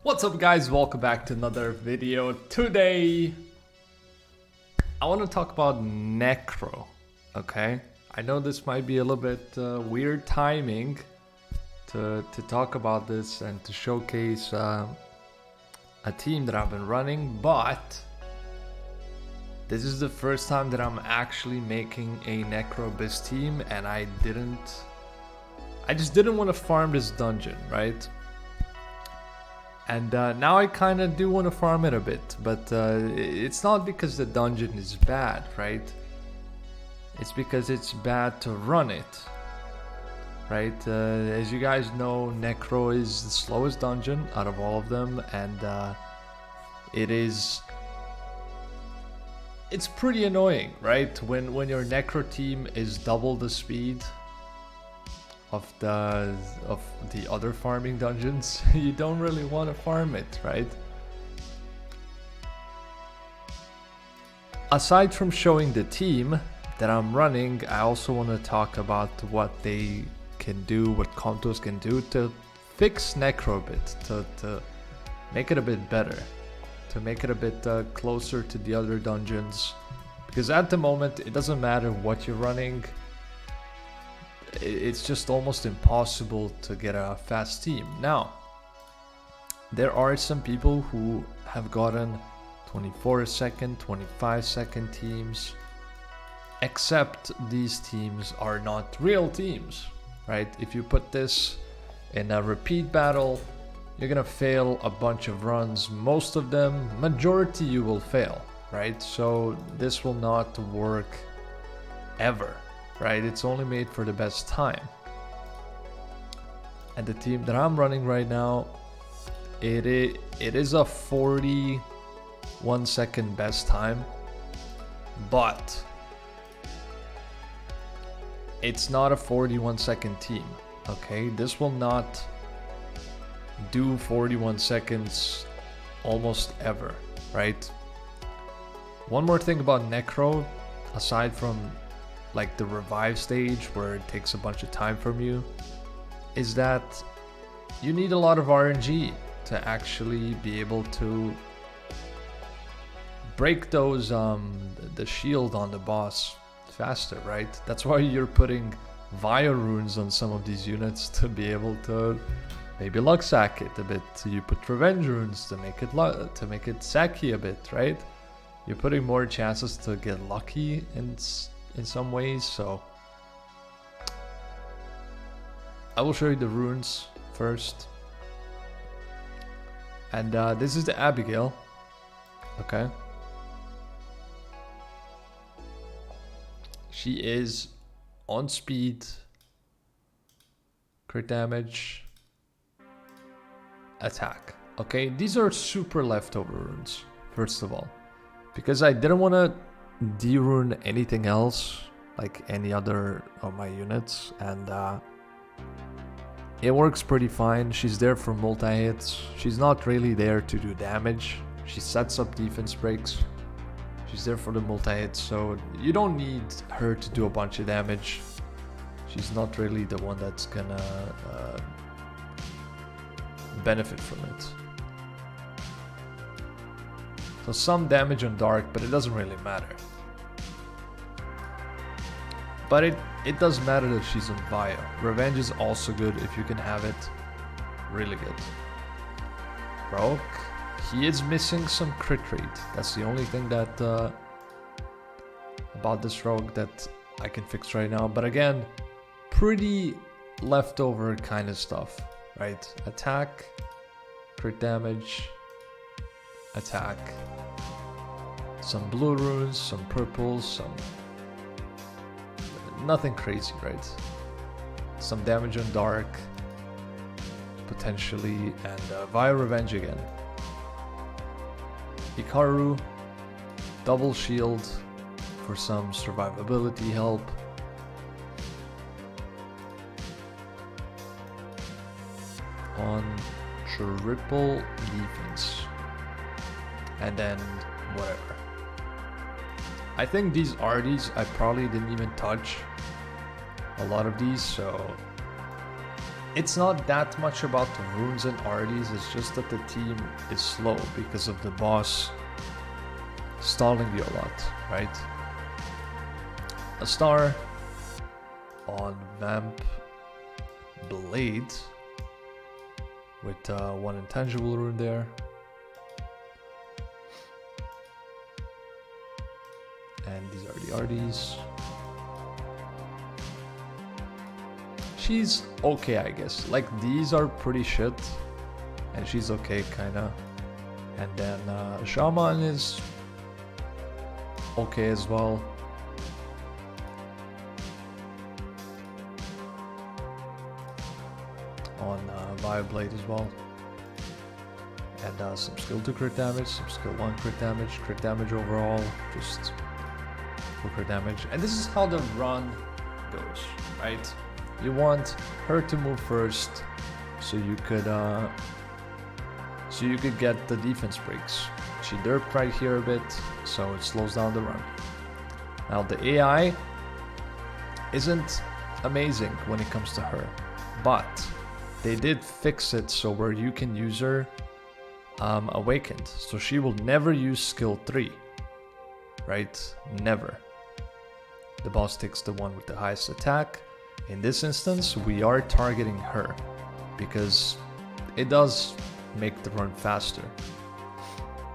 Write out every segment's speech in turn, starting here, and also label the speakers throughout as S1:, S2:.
S1: What's up guys, welcome back to another video. Today I want to talk about Necro, okay? I know this might be a little bit weird timing to talk about this and to showcase a team that I've been running, but this is the first time that I'm actually making a Necro Biz team, and I just didn't want to farm this dungeon, right? And now I kind of do want to farm it a bit, but it's not because the dungeon is bad, right? It's because it's bad to run it, right? As you guys know, Necro is the slowest dungeon out of all of them, and it's pretty annoying, right? When your Necro team is double the speed of the other farming dungeons, you don't really want to farm it, right? Aside from showing the team that I'm running, I also want to talk about what they can do, what Contos can do to fix Necro a bit, to make it a bit better, to make it a bit closer to the other dungeons. Because at the moment, it doesn't matter what you're running, it's just almost impossible to get a fast team. Now, there are some people who have gotten 24-second, 25-second teams, except these teams are not real teams, right? If you put this in a repeat battle, you're gonna fail a bunch of runs. Most of them, majority you will fail, right? So this will not work ever. Right, it's only made for the best time. And the team that I'm running right now, it is a 41-second best time, but it's not a 41-second team. Okay, this will not do 41 seconds almost ever, right? One more thing about Necro, aside from like the revive stage where it takes a bunch of time from you, is that you need a lot of RNG to actually be able to break those the shield on the boss faster, right? That's why you're putting Vio runes on some of these units, to be able to maybe luck sack it a bit. You put revenge runes to make it sacky a bit, right? You're putting more chances to get lucky in some ways. So I will show you the runes first, and this is the Abigail, okay? She is on speed, crit damage, attack, okay? These are super leftover runes, first of all, because I didn't want to de-rune anything else, like any other of my units, and it works pretty fine. She's there for multi-hits. She's not really there to do damage. She sets up defense breaks. She's there for the multi-hits, so you don't need her to do a bunch of damage. She's not really the one that's gonna benefit from it. So some damage on Dark, but it doesn't really matter. But it does matter that she's on Bio. Revenge is also good if you can have it. Really good. Rogue, he is missing some crit rate. That's the only thing that about this Rogue that I can fix right now. But again, pretty leftover kind of stuff, right? Attack, crit damage, attack. Some blue runes, some purples, some... nothing crazy, right? Some damage on Dark, potentially, and via Revenge again. Hikaru, double shield for some survivability help. On triple defense. And then whatever. I think these I probably didn't even touch a lot of these, so it's not that much about the runes and arties, it's just that the team is slow because of the boss stalling you a lot, right? A star on Vamp Blade with one intangible rune there. And these are the arties. She's okay, I guess. Like, these are pretty shit. And she's okay, kinda. And then Shaman is okay as well. On Bioblade as well. And some skill 2 crit damage, some skill 1 crit damage overall. Just full crit damage. And this is how the run goes, right? You want her to move first, so you could get the defense breaks. She derped right here a bit, so it slows down the run. Now the AI isn't amazing when it comes to her, but they did fix it so where you can use her awakened, so she will never use skill 3, right? Never. The boss takes the one with the highest attack. In this instance, we are targeting her because it does make the run faster.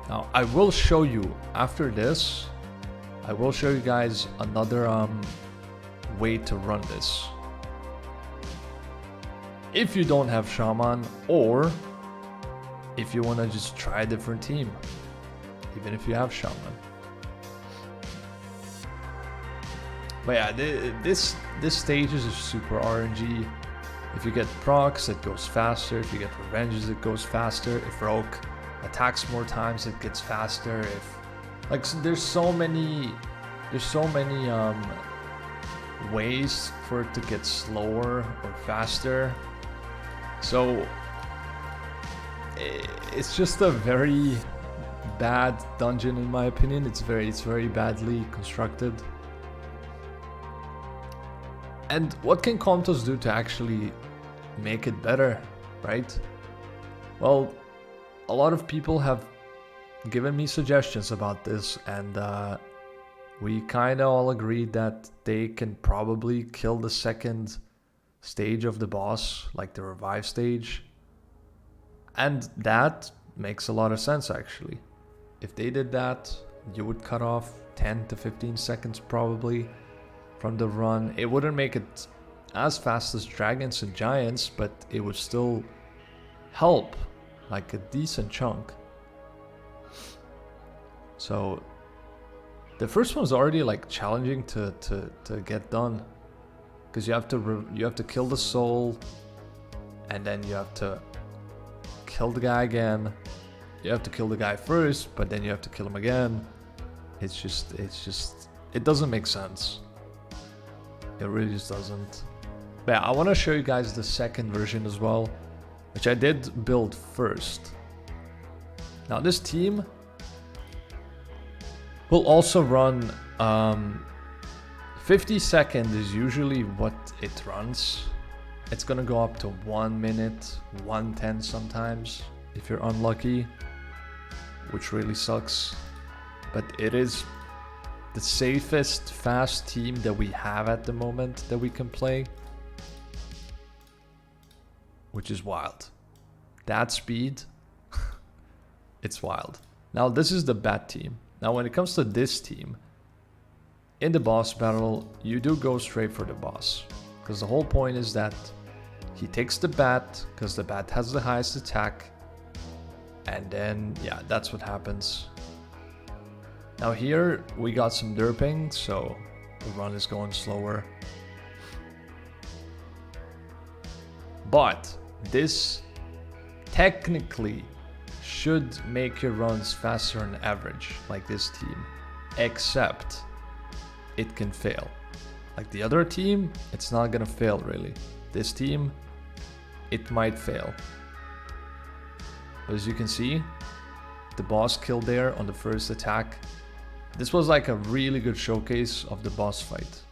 S1: Now, I will show you after this, I will show you guys another way to run this. If you don't have Shaman, or if you want to just try a different team, even if you have Shaman. But yeah, this stage is super RNG. If you get procs, it goes faster. If you get revenges, it goes faster. If Rogue attacks more times, it gets faster. If like there's so many ways for it to get slower or faster. So it's just a very bad dungeon in my opinion. It's very badly constructed. And what can Comtos do to actually make it better, right? Well, a lot of people have given me suggestions about this, and we kind of all agreed that they can probably kill the second stage of the boss, like the revive stage. And that makes a lot of sense, actually. If they did that, you would cut off 10 to 15 seconds probably from the run. It wouldn't make it as fast as dragons and giants, but it would still help like a decent chunk. So the first one's already like challenging to get done, because you have to kill the soul, and then you have to kill the guy again. You have to kill the guy first, but then you have to kill him again. It's just it doesn't make sense. It really just doesn't. But yeah, I want to show you guys the second version as well, which I did build first. Now this team will also run 50 seconds is usually what it runs. It's gonna go up to 1 minute, 1:10 sometimes if you're unlucky, which really sucks. But it is the safest fast team that we have at the moment that we can play, which is wild. That speed, it's wild. Now this is the bad team. Now when it comes to this team, in the boss battle, you do go straight for the boss, because the whole point is that he takes the bat, because the bat has the highest attack, and then yeah, that's what happens. Now here we got some derping, so the run is going slower. But this technically should make your runs faster on average, like this team, except it can fail. Like the other team, it's not gonna fail really. This team, it might fail. But as you can see, the boss killed there on the first attack. This was like a really good showcase of the boss fight.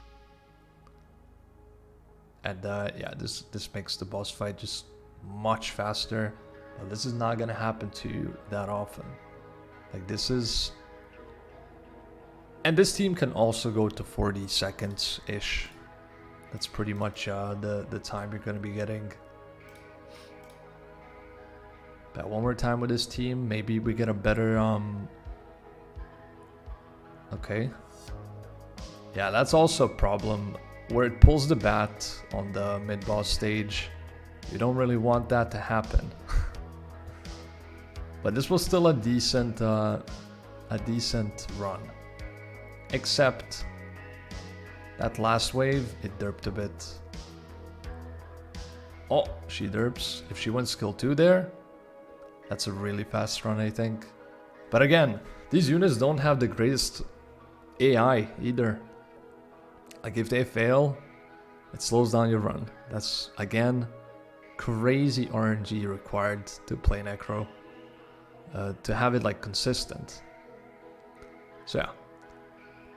S1: And yeah, this makes the boss fight just much faster. But this is not gonna happen to you that often. Like this is, and this team can also go to 40 seconds ish. That's pretty much the time you're gonna be getting. But one more time with this team, maybe we get a better okay. Yeah, that's also a problem where it pulls the bat on the mid-boss stage. You don't really want that to happen. But this was still a decent run. Except that last wave, it derped a bit. Oh, she derps. If she went skill 2 there, that's a really fast run, I think. But again, these units don't have the greatest AI either. Like if they fail, it slows down your run. That's, again, crazy RNG required to play Necro. To have it like consistent. So yeah.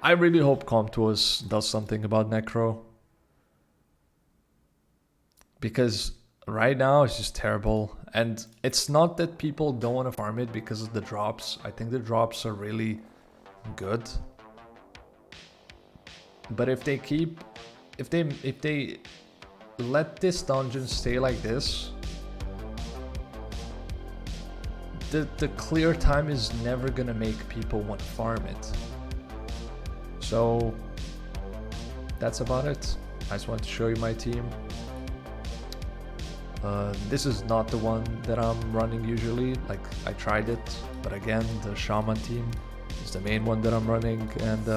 S1: I really hope Comtuos does something about Necro. Because right now it's just terrible. And it's not that people don't want to farm it because of the drops. I think the drops are really good. But if they keep, if they let this dungeon stay like this, the clear time is never gonna make people want to farm it. So that's about it. I just wanted to show you my team. This is not the one that I'm running usually. Like I tried it, but again, the Shaman team is the main one that I'm running, and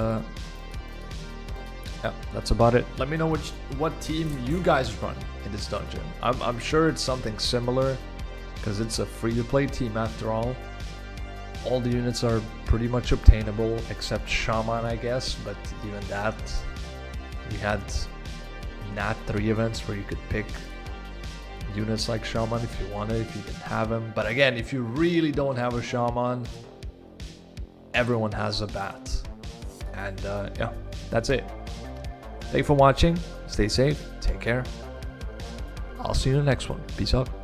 S1: yeah, that's about it. Let me know what team you guys run in this dungeon. I'm sure it's something similar because it's a free-to-play team after all. All the units are pretty much obtainable except Shaman, I guess, but even that, we had Nat 3 events where you could pick units like Shaman if you wanted, if you didn't have him. But again, if you really don't have a Shaman, everyone has a bat. And yeah, that's it. Thank you for watching. Stay safe. Take care. I'll see you in the next one. Peace out.